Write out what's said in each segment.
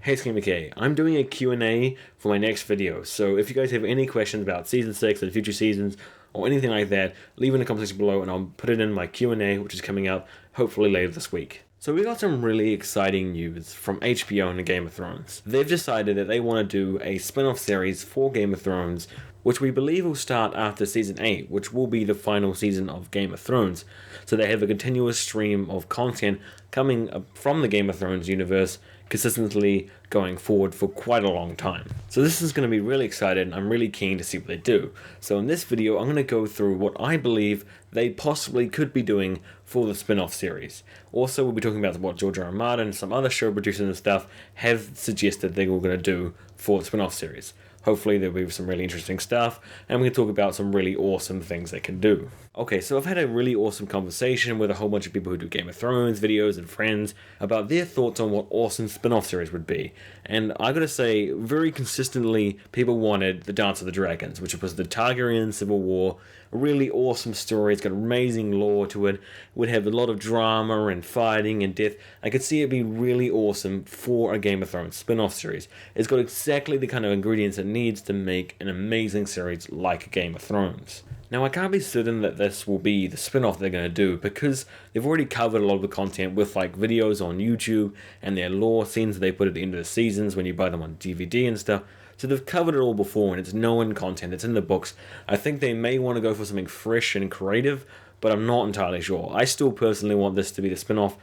Hey, it's KMK. I'm doing a Q&A for my next video, so if you guys have any questions about Season 6 and future seasons, or anything like that, leave in the comment section below and I'll put it in my Q&A, which is coming out hopefully later this week. So we got some really exciting news from HBO and Game of Thrones. They've decided that they want to do a spin-off series for Game of Thrones, which we believe will start after Season 8, which will be the final season of Game of Thrones. So they have a continuous stream of content coming from the Game of Thrones universe, consistently going forward for quite a long time. So this is going to be really exciting. I'm really keen to see what they do. So in this video, I'm going to go through what I believe they possibly could be doing for the spin-off series. Also, we'll be talking about what George R. R. Martin and some other show producers and stuff have suggested they were going to do for the spin-off series. Hopefully there'll be some really interesting stuff, and we can talk about some really awesome things they can do. Okay, so I've had a really awesome conversation with a whole bunch of people who do Game of Thrones videos and friends about their thoughts on what awesome spin-off series would be. And I gotta say, very consistently, people wanted The Dance of the Dragons, which was the Targaryen Civil War. A really awesome story. It's got amazing lore to it. It would have a lot of drama and fighting and death. I could see it be really awesome for a Game of Thrones spin-off series. It's got exactly the kind of ingredients it needs to make an amazing series like Game of Thrones. Now, I can't be certain that this will be the spin-off they're going to do because they've already covered a lot of the content with like videos on YouTube and their lore scenes that they put at the end of the seasons when you buy them on DVD and stuff. So they've covered it all before and it's known content, it's in the books. I think they may want to go for something fresh and creative, but I'm not entirely sure. I still personally want this to be the spin-off,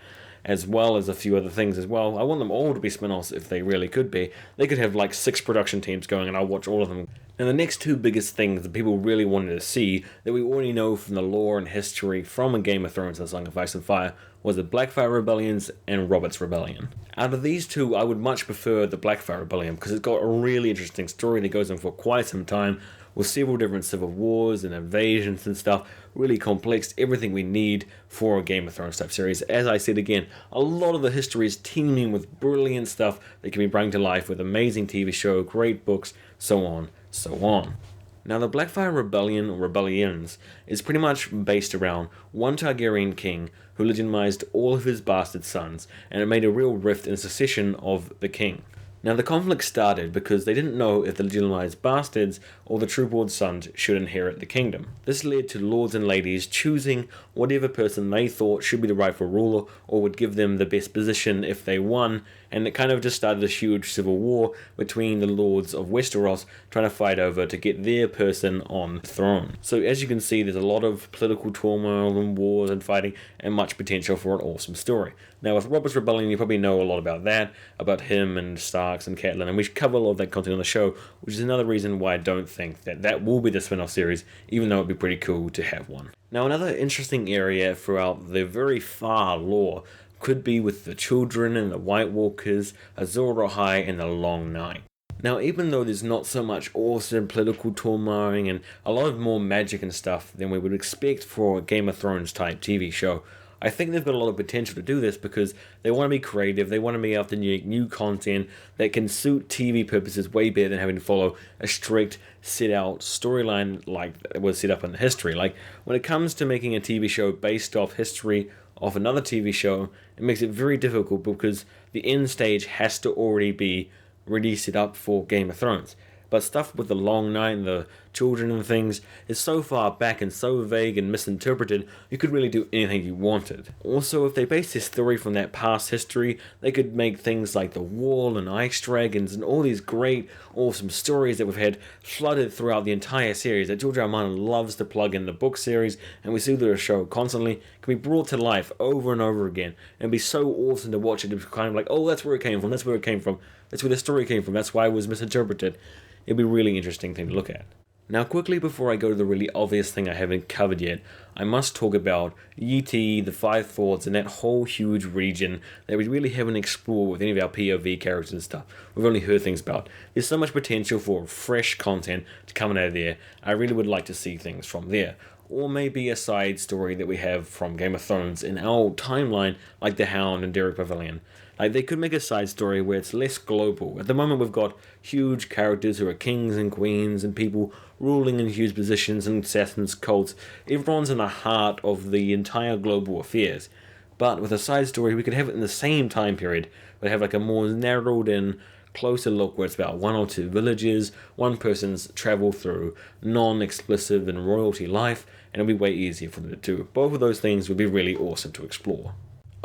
as well as a few other things as well. I want them all to be spin-offs if they really could be. They could have like 6 production teams going and I'll watch all of them. Now the next 2 biggest things that people really wanted to see that we already know from the lore and history from a Game of Thrones and Song of Ice and Fire was the Blackfyre Rebellions and Robert's Rebellion. Out of these 2, I would much prefer the Blackfyre Rebellion because it's got a really interesting story that goes on for quite some time with several different civil wars and invasions and stuff. Really complex, everything we need for a Game of Thrones type series. As I said again, a lot of the history is teeming with brilliant stuff that can be brought to life with amazing TV show, great books, so on, so on. Now the Blackfyre Rebellion, or Rebellions, is pretty much based around one Targaryen king who legitimized all of his bastard sons, and it made a real rift in the succession of the king. Now the conflict started because they didn't know if the legitimized bastards or the true-born sons should inherit the kingdom. This led to lords and ladies choosing whatever person they thought should be the rightful ruler or would give them the best position if they won, and it kind of just started this huge civil war between the lords of Westeros trying to fight over to get their person on the throne. So as you can see, there's a lot of political turmoil and wars and fighting and much potential for an awesome story. Now with Robert's Rebellion, you probably know a lot about that, about him and Starks and Catelyn, and we cover a lot of that content on the show, which is another reason why I don't think that that will be the spin-off series, even though it'd be pretty cool to have one. Now another interesting area throughout the very far lore could be with the children and the White Walkers, Azor Ahai and the Long Night. Now even though there's not so much awesome political turmoil and a lot of more magic and stuff than we would expect for a Game of Thrones type TV show, I think they've got a lot of potential to do this because they want to be creative, they want to be after new content that can suit TV purposes way better than having to follow a strict set out storyline like was set up in history. Like when it comes to making a TV show based off history of another TV show, it makes it very difficult because the end stage has to already be really set up for Game of Thrones. But stuff with the Long Night and the children and things is so far back and so vague and misinterpreted, you could really do anything you wanted. Also, if they base this story from that past history, they could make things like The Wall and Ice Dragons and all these great, awesome stories that we've had flooded throughout the entire series that George R. R. Martin loves to plug in the book series, and we see the show constantly, can be brought to life over and over again, and be so awesome to watch it. It's kind of like, oh, that's where it came from, that's where it came from, that's where the story came from, that's why it was misinterpreted. It'd be a really interesting thing to look at. Now quickly before I go to the really obvious thing I haven't covered yet, I must talk about Yeti, the Five Thoughts, and that whole huge region that we really haven't explored with any of our POV characters and stuff. We've only heard things about. There's so much potential for fresh content to come out of there. I really would like to see things from there. Or maybe a side story that we have from Game of Thrones in our timeline, like the Hound and Derek Pavilion. Like they could make a side story where it's less global. At the moment we've got huge characters who are kings and queens and people ruling in huge positions and assassins, cults. Everyone's in the heart of the entire global affairs. But with a side story, we could have it in the same time period. We'd have like a more narrowed in, closer look where it's about 1 or 2 villages, one person's travel through non-explicit and royalty life, and it'll be way easier for them to do. Both of those things would be really awesome to explore.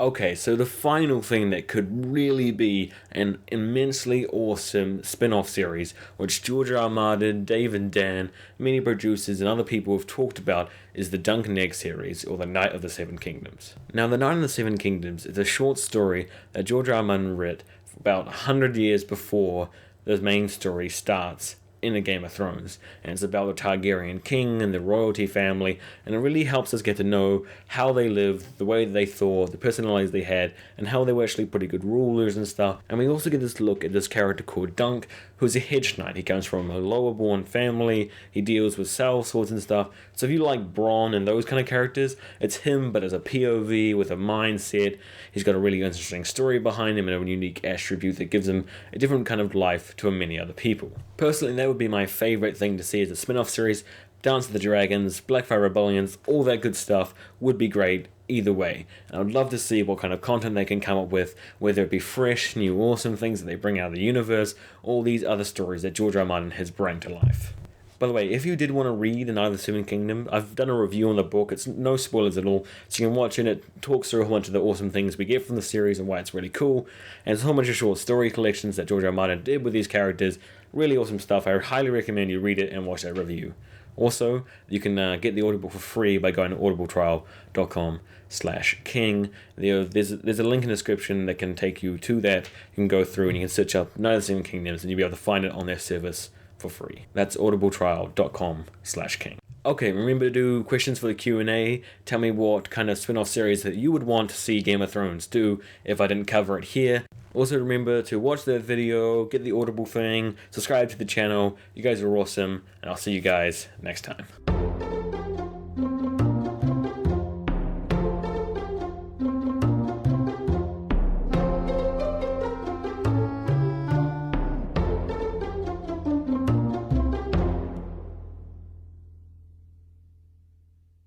Okay, so the final thing that could really be an immensely awesome spin-off series, which George R. R. Martin, Dave and Dan, many producers and other people have talked about, is the Dunk and Egg series, or the Night of the Seven Kingdoms. Now, the Night of the Seven Kingdoms is a short story that George R. R. Martin wrote about 100 years before the main story starts in a Game of Thrones, and it's about the Targaryen king and the royalty family, and it really helps us get to know how they lived, the way they thought, the personalities they had, and how they were actually pretty good rulers and stuff. And we also get this look at this character called Dunk, who's a hedge knight. He comes from a lower born family, he deals with soul swords and stuff, so if you like Bronn and those kind of characters, it's him but as a POV with a mindset. He's got a really interesting story behind him and a unique attribute that gives him a different kind of life to many other people. Personally, that would be my favourite thing to see as a spin-off series. Dance of the Dragons, Blackfyre Rebellions, all that good stuff would be great either way. And I would love to see what kind of content they can come up with, whether it be fresh, new, awesome things that they bring out of the universe, all these other stories that George R. R. Martin has brought to life. By the way, if you did want to read The Night of the Seven Kingdoms, I've done a review on the book. It's no spoilers at all, so you can watch it. It talks through a whole bunch of the awesome things we get from the series and why it's really cool. And it's a whole bunch of short story collections that George R. R. Martin did with these characters. Really awesome stuff. I highly recommend you read it and watch that review. Also, you can get the audiobook for free by going to audibletrial.com/king. There's a link in the description that can take you to that. You can go through and you can search up Night of the Seven Kingdoms and you'll be able to find it on their service for free. That's audibletrial.com/king. Okay, remember to do questions for the Q&A. Tell me what kind of spin-off series that you would want to see Game of Thrones do if I didn't cover it here. Also remember to watch that video, get the Audible thing, subscribe to the channel. You guys are awesome, and I'll see you guys next time.